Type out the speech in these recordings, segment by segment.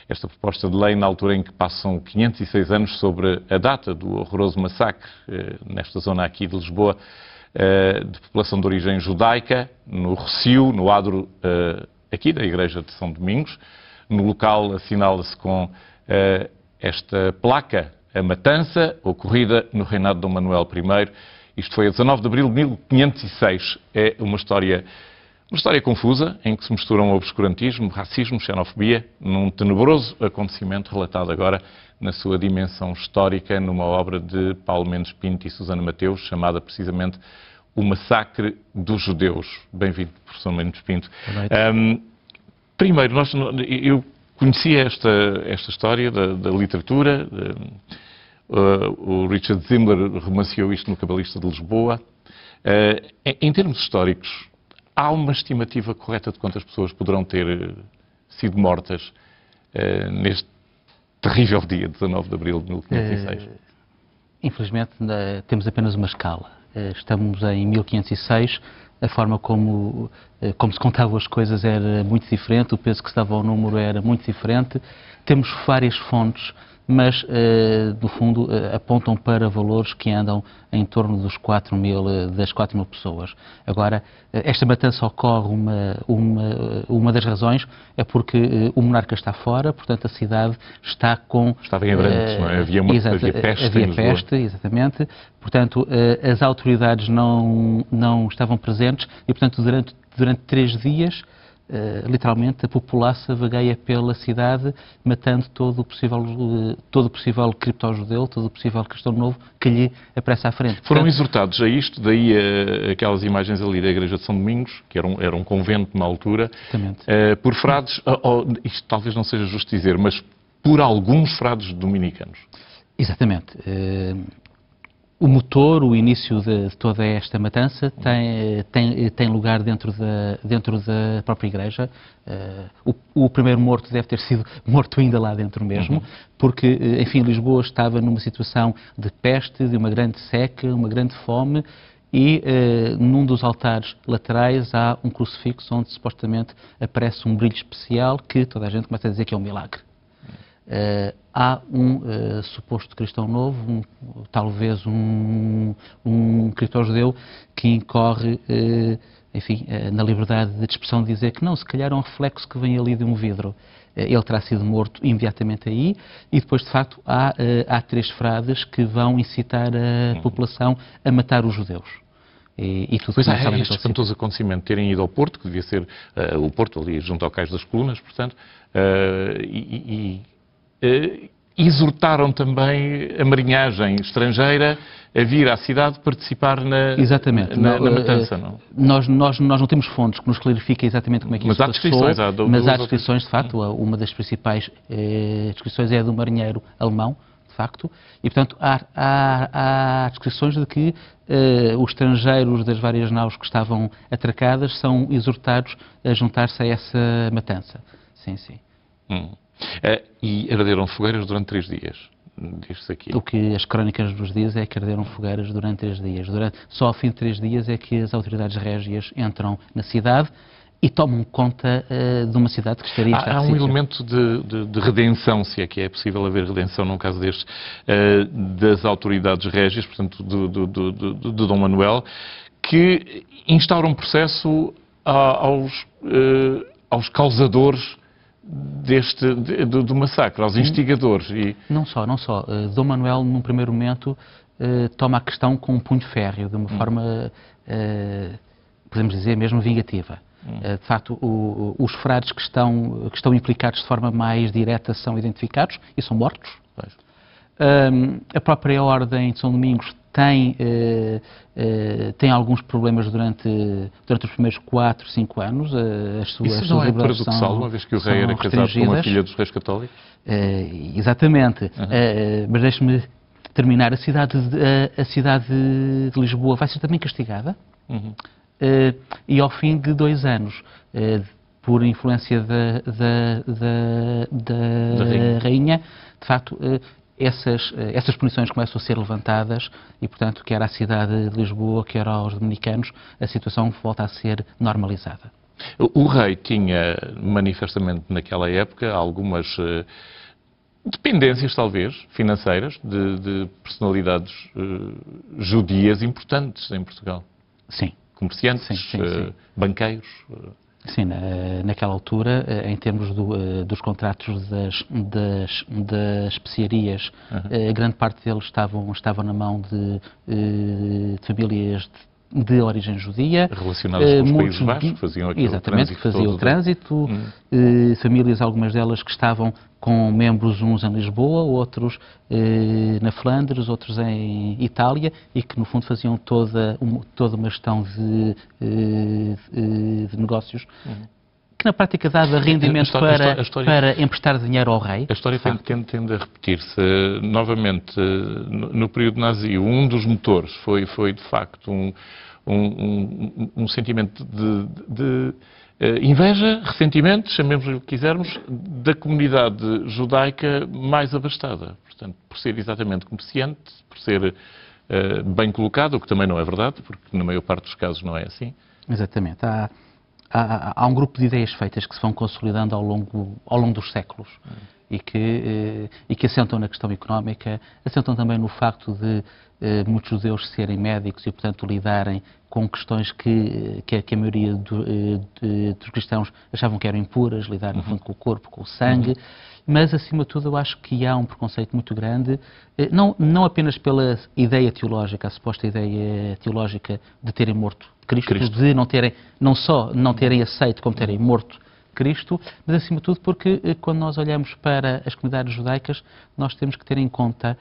esta proposta de lei na altura em que passam 506 anos sobre a data do horroroso massacre nesta zona aqui de Lisboa, de população de origem judaica, no Rossio, no adro aqui da Igreja de São Domingos. No local assinala-se com esta placa a matança ocorrida no reinado de Dom Manuel I. Isto foi a 19 de abril de 1506. É uma história confusa, em que se misturam obscurantismo, racismo, xenofobia, num tenebroso acontecimento relatado agora na sua dimensão histórica, numa obra de Paulo Mendes Pinto e Susana Mateus, chamada precisamente O Massacre dos Judeus. Bem-vindo, professor Mendes Pinto. Primeiro, eu conhecia esta história da literatura, o Richard Zimmler romanceou isto no Cabalista de Lisboa. Em termos históricos, há uma estimativa correta de quantas pessoas poderão ter sido mortas neste terrível dia, 19 de abril de 1506? Infelizmente, temos apenas uma escala. Estamos em 1506, a forma como se contavam as coisas era muito diferente, o peso que se dava ao número era muito diferente. Temos várias fontes, mas, no fundo, apontam para valores que andam em torno das 4.000 pessoas. Agora, esta matança ocorre, uma das razões é porque o monarca está fora, portanto a cidade está com... Estava em Abrantes, não é? Havia peste. Havia peste, exatamente. Portanto, as autoridades não estavam presentes e, portanto, durante 3 dias... literalmente a população vagueia pela cidade, matando todo o possível cripto-judeu, todo o possível cristão novo que lhe aparece à frente. Foram exortados a isto, daí aquelas imagens ali da Igreja de São Domingos, que era um convento na altura, por frades, isto talvez não seja justo dizer, mas por alguns frades dominicanos. Exatamente. O motor, o início de toda esta matança tem lugar dentro da própria Igreja. O primeiro morto deve ter sido morto ainda lá dentro mesmo, porque, enfim, Lisboa estava numa situação de peste, de uma grande seca, uma grande fome, e num dos altares laterais há um crucifixo onde supostamente aparece um brilho especial que toda a gente começa a dizer que é um milagre. Há um suposto cristão novo, talvez um cristão judeu, que incorre, enfim, na liberdade de expressão de dizer que não, se calhar é um reflexo que vem ali de um vidro. Ele terá sido morto imediatamente aí e depois, de facto, há 3 frades que vão incitar a população a matar os judeus. E tudo este espantoso acontecimento, terem ido ao Porto, que devia ser o Porto ali junto ao Cais das Colunas, portanto, exortaram também a marinhagem estrangeira a vir à cidade participar na matança, não? Nós não temos fontes que nos clarifiquem exatamente como é que isso passou, mas há descrições, de facto, uma das principais descrições é a do marinheiro alemão, de facto, e portanto há descrições de que os estrangeiros das várias naus que estavam atracadas são exortados a juntar-se a essa matança. Sim, sim. E arderam fogueiras durante 3 dias, diz-se aqui. O que as crónicas nos dizem é que arderam fogueiras durante 3 dias. Só ao fim de 3 dias é que as autoridades régias entram na cidade e tomam conta de uma cidade que estaria... Há um elemento de redenção, se é que é possível haver redenção num caso destes, das autoridades régias, portanto, de Dom Manuel, que instaura um processo aos causadores do massacre, aos instigadores. Não só. Dom Manuel, num primeiro momento, toma a questão com um punho férreo, de uma forma, podemos dizer, mesmo vingativa. De facto, os frades que estão implicados de forma mais direta são identificados e são mortos. A própria Ordem de São Domingos tem alguns problemas durante os primeiros 4, 5 anos. Isso não é paradoxal, uma vez que o rei era casado com uma filha dos reis católicos? Exatamente. Mas deixe-me terminar. A cidade de Lisboa vai ser também castigada. E ao fim de 2 anos, por influência da rainha, de facto, essas punições começam a ser levantadas e, portanto, quer à cidade de Lisboa, quer aos dominicanos, a situação volta a ser normalizada. O rei tinha, manifestamente naquela época, algumas dependências, talvez, financeiras, de personalidades judias importantes em Portugal. Sim. Comerciantes, Sim. banqueiros. Sim, naquela altura, em termos dos contratos das especiarias, grande parte deles estavam na mão de famílias de origem judia. Relacionadas com os Países Baixos, que faziam aquele exatamente, que faziam o trânsito. Famílias, algumas delas que estavam com membros, uns em Lisboa, outros na Flandres, outros em Itália, e que no fundo faziam toda uma gestão de negócios que na prática dava rendimento para emprestar dinheiro ao rei. A história tende a repetir-se. Novamente, no período nazi, um dos motores foi de facto um sentimento de inveja, ressentimento, chamemos-lhe o que quisermos, da comunidade judaica mais abastada. Portanto, por ser exatamente comerciante, por ser bem colocado, o que também não é verdade, porque na maior parte dos casos não é assim. Exatamente. Há um grupo de ideias feitas que se vão consolidando ao longo dos séculos e que assentam na questão económica, assentam também no facto de muitos judeus serem médicos e, portanto, lidarem com questões que a maioria dos cristãos achavam que eram impuras, lidar, no fundo, com o corpo, com o sangue. Mas, acima de tudo, eu acho que há um preconceito muito grande, não apenas pela ideia teológica, a suposta ideia teológica de terem morto Cristo. De não só não terem aceito, como terem morto Cristo, mas acima de tudo porque quando nós olhamos para as comunidades judaicas, nós temos que ter em conta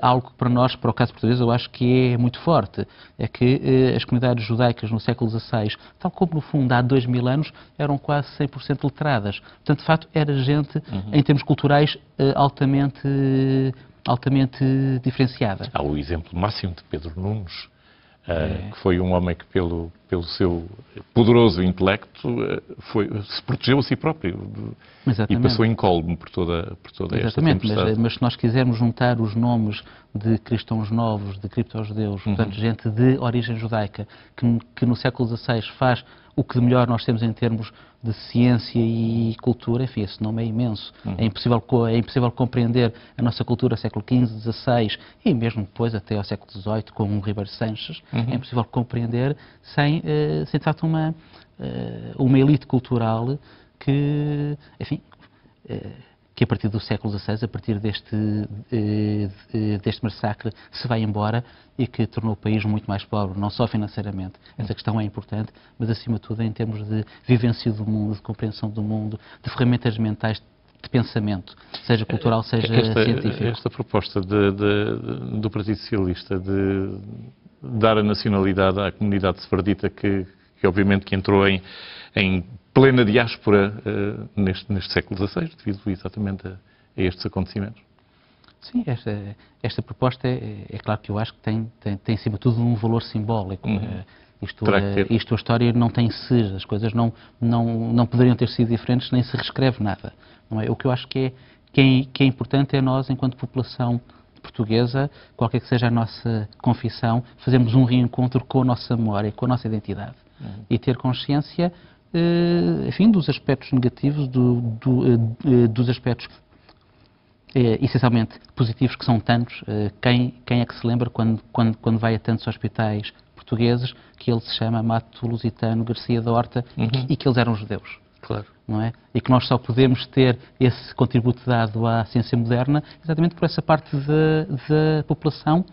algo que para nós, para o caso português, eu acho que é muito forte. É que as comunidades judaicas no século XVI, tal como no fundo há 2000 anos, eram quase 100% letradas. Portanto, de facto, era gente, em termos culturais, altamente diferenciada. Há o exemplo máximo de Pedro Nunes, que foi um homem que, pelo seu poderoso intelecto, se protegeu a si próprio e passou incólume por toda esta tempestade. Mas se nós quisermos juntar os nomes de cristãos novos, de cripto-judeus, portanto, gente de origem judaica, que no século XVI faz o que de melhor nós temos em termos de ciência e cultura, enfim, esse nome é imenso. É impossível compreender a nossa cultura século XV, XVI e mesmo depois até ao século XVIII, com o Ribeiro Sanches. É impossível compreender sem de facto uma elite cultural que, enfim, que a partir do século XVI, a partir deste massacre, se vai embora e que tornou o país muito mais pobre, não só financeiramente. Essa questão é importante, mas acima de tudo em termos de vivência do mundo, de compreensão do mundo, de ferramentas mentais de pensamento, seja cultural, seja científico. Esta proposta do Partido Socialista de dar a nacionalidade à comunidade sefardita que obviamente que entrou em plena diáspora neste século XVI, devido exatamente a estes acontecimentos. Sim, esta proposta é claro que eu acho que tem acima de tudo um valor simbólico. Isto a história não tem se, as coisas não poderiam ter sido diferentes, nem se reescreve nada. Não é? O que eu acho que é importante é nós, enquanto população portuguesa, qualquer que seja a nossa confissão, fazermos um reencontro com a nossa memória, com a nossa identidade. E ter consciência, enfim, dos aspectos negativos, dos aspectos essencialmente positivos, que são tantos. Quem é que se lembra quando vai a tantos hospitais portugueses que ele se chama Mato Lusitano Garcia da Horta e que eles eram judeus? Claro. Não é? E que nós só podemos ter esse contributo dado à ciência moderna exatamente por essa parte da população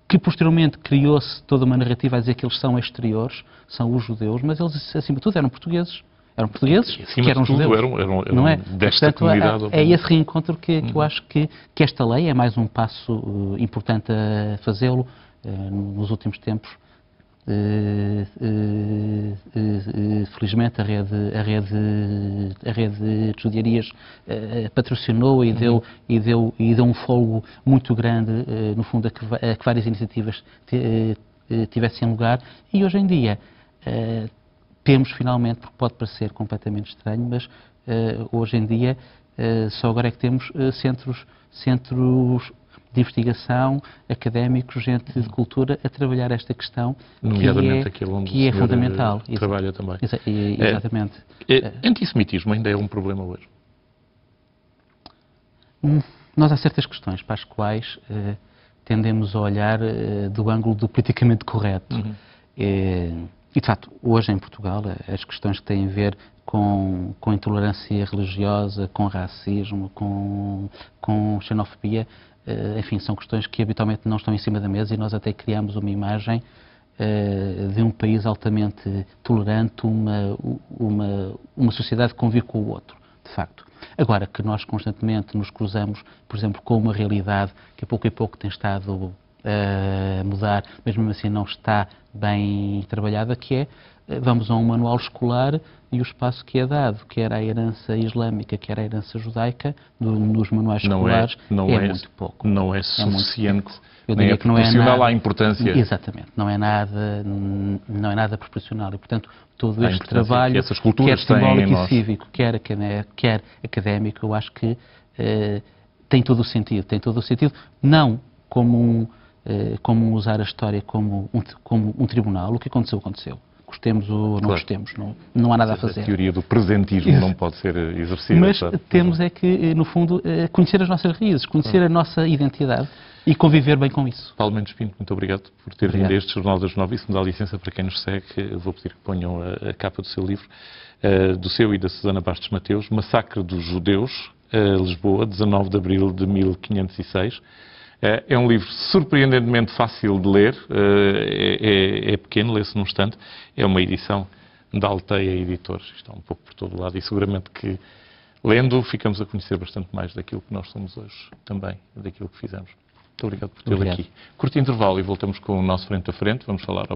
que posteriormente criou-se toda uma narrativa a dizer que eles são exteriores, são os judeus, mas eles, acima de tudo, eram portugueses. Eram portugueses que eram judeus. Eram não é? desta Portanto, comunidade. É esse reencontro que eu acho que esta lei é mais um passo importante a fazê-lo nos últimos tempos. Felizmente a rede de judiarias patrocinou e deu um fôlego muito grande, no fundo, a que várias iniciativas tivessem lugar, e hoje em dia temos finalmente, porque pode parecer completamente estranho, mas de investigação, académicos, gente de cultura, a trabalhar esta questão Nomeadamente aquele onde que é o senhor fundamental. Trabalha também. Exatamente. Antissemitismo ainda é um problema hoje? Nós há certas questões para as quais tendemos a olhar do ângulo do politicamente correto. E, de facto, hoje em Portugal, as questões que têm a ver com intolerância religiosa, com racismo, com xenofobia, enfim, são questões que habitualmente não estão em cima da mesa e nós até criamos uma imagem de um país altamente tolerante, uma sociedade que convive com o outro, de facto. Agora, que nós constantemente nos cruzamos, por exemplo, com uma realidade que a pouco tem estado a mudar, mas mesmo assim não está bem trabalhada, que é, vamos a um manual escolar e o espaço que é dado, quer à herança islâmica, quer à herança judaica, nos manuais escolares, é muito pouco. Não é suficiente, eu diria que não é proporcional à importância. Exatamente, não é nada proporcional e, portanto, todo este trabalho, quer simbólico e cívico, quer académico, eu acho que tem todo o sentido, não como usar a história como um tribunal. O que aconteceu. Gostemos ou não gostemos, não há nada a fazer. A teoria do presentismo não pode ser exercida. Mas temos é que, no fundo, conhecer as nossas raízes, conhecer a nossa identidade e conviver bem com isso. Paulo Mendes Pinto, muito obrigado por ter vindo a este Jornal das 9. E se me dá licença, para quem nos segue, vou pedir que ponham a capa do seu livro, do seu e da Susana Bastos Mateus, Massacre dos Judeus, Lisboa, 19 de abril de 1506. É um livro surpreendentemente fácil de ler, é pequeno, lê-se num instante, é uma edição da Alteia Editores, está um pouco por todo lado e seguramente que, lendo, ficamos a conhecer bastante mais daquilo que nós somos hoje também, daquilo que fizemos. Muito obrigado por tê-lo aqui. Curto intervalo e voltamos com o nosso Frente a Frente, vamos falar